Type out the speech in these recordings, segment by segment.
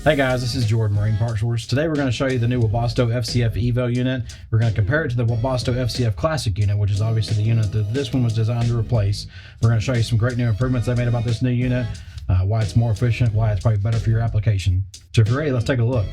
Hey guys, this is Jordan, Marine Parts Source. Today we're going to show you the new Webasto FCF EVO unit. We're going to compare it to the Webasto FCF Classic unit, which is obviously the unit that this one was designed to replace. We're going to show you some great new improvements they made about this new unit, why it's more efficient, why it's probably better for your application. So if you're ready, let's take a look.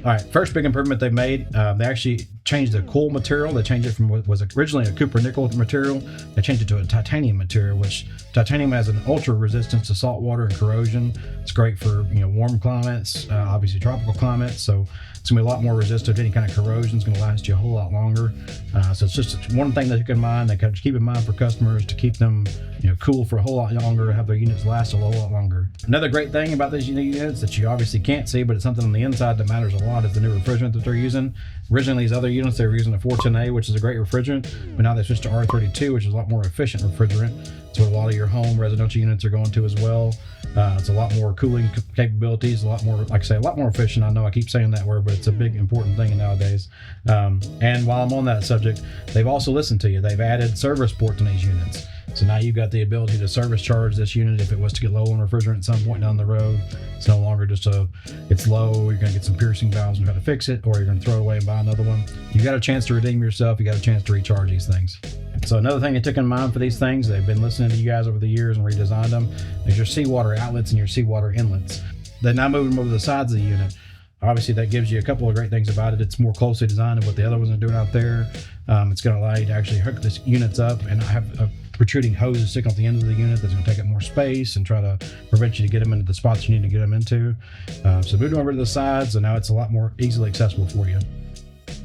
All right, first big improvement they've made, they actually changed the cool material. They changed it from what was originally a copper nickel material. They changed it to a titanium material, which titanium has an ultra resistance to salt water and corrosion. It's great for warm climates, obviously tropical climates. So it's gonna be a lot more resistant to any kind of corrosion. It's gonna last you a whole lot longer. So it's just one thing that you can mind. They can keep in mind for customers to keep them cool for a whole lot longer, have their units last a whole lot longer. Another great thing about these units that you obviously can't see, but it's something on the inside that matters a lot, is the new refrigerant that they're using. Originally, these other units, they were using a 410A, which is a great refrigerant, but now they switched to R32, which is a lot more efficient refrigerant. It's what a lot of your home residential units are going to as well. It's a lot more cooling capabilities, a lot more, like I say, a lot more efficient. I know I keep saying that word, but it's a big important thing nowadays. And while I'm on that subject, they've also listened to you. They've added service ports on these units. So now you've got the ability to service charge this unit if it was to get low on refrigerant at some point down the road. It's no longer just it's low, you're gonna get some piercing valves and try to fix it, or you're gonna throw it away and buy another one. You got a chance to redeem yourself, you got a chance to recharge these things. So another thing they took in mind for these things, they've been listening to you guys over the years and redesigned them, is your seawater outlets and your seawater inlets. They're now moving them over the sides of the unit. Obviously, that gives you a couple of great things about it. It's more closely designed than what the other ones are doing out there. It's going to allow you to actually hook this units up and not have a protruding hoses sticking off the end of the unit that's going to take up more space and try to prevent you to get them into the spots you need to get them into. So moving over to the sides, and now it's a lot more easily accessible for you.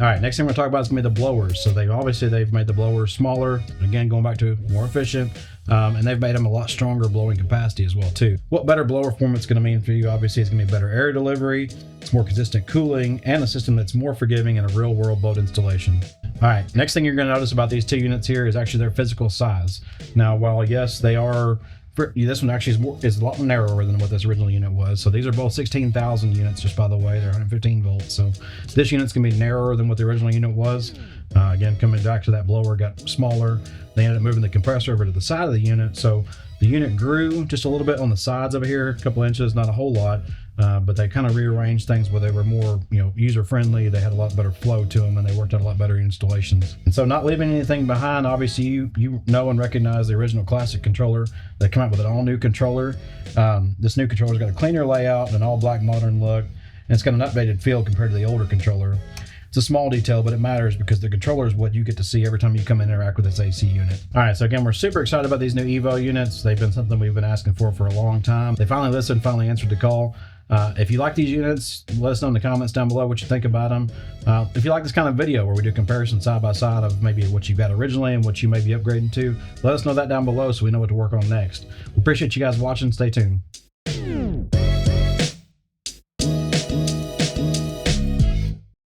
All right, next thing we're going to talk about is going to be the blowers. So they've made the blowers smaller, again going back to more efficient, and they've made them a lot stronger blowing capacity as well too. What better blower performance is going to mean for you? Obviously, it's going to be better air delivery, it's more consistent cooling, and a system that's more forgiving in a real world boat installation. All right, next thing you're going to notice about these two units here is actually their physical size. Now, while yes, they are, this one actually is a lot narrower than what this original unit was. So these are both 16,000 units, just by the way, they're 115 volts. So this unit's gonna be narrower than what the original unit was. Again, coming back to that blower got smaller. They ended up moving the compressor over to the side of the unit. So the unit grew just a little bit on the sides over here, a couple inches, not a whole lot. But they kind of rearranged things where they were more, user-friendly. They had a lot better flow to them, and they worked out a lot better installations. And so, not leaving anything behind. Obviously, you know and recognize the original Classic controller. They come out with an all-new controller. This new controller's got a cleaner layout and an all-black modern look, and it's got an updated feel compared to the older controller. It's a small detail, but it matters because the controller is what you get to see every time you come and interact with this AC unit. All right, so again, we're super excited about these new EVO units. They've been something we've been asking for a long time. They finally listened, finally answered the call. If you like these units, let us know in the comments down below what you think about them. If you like this kind of video where we do comparison side by side of maybe what you got originally and what you may be upgrading to, let us know that down below so we know what to work on next. We appreciate you guys watching. Stay tuned.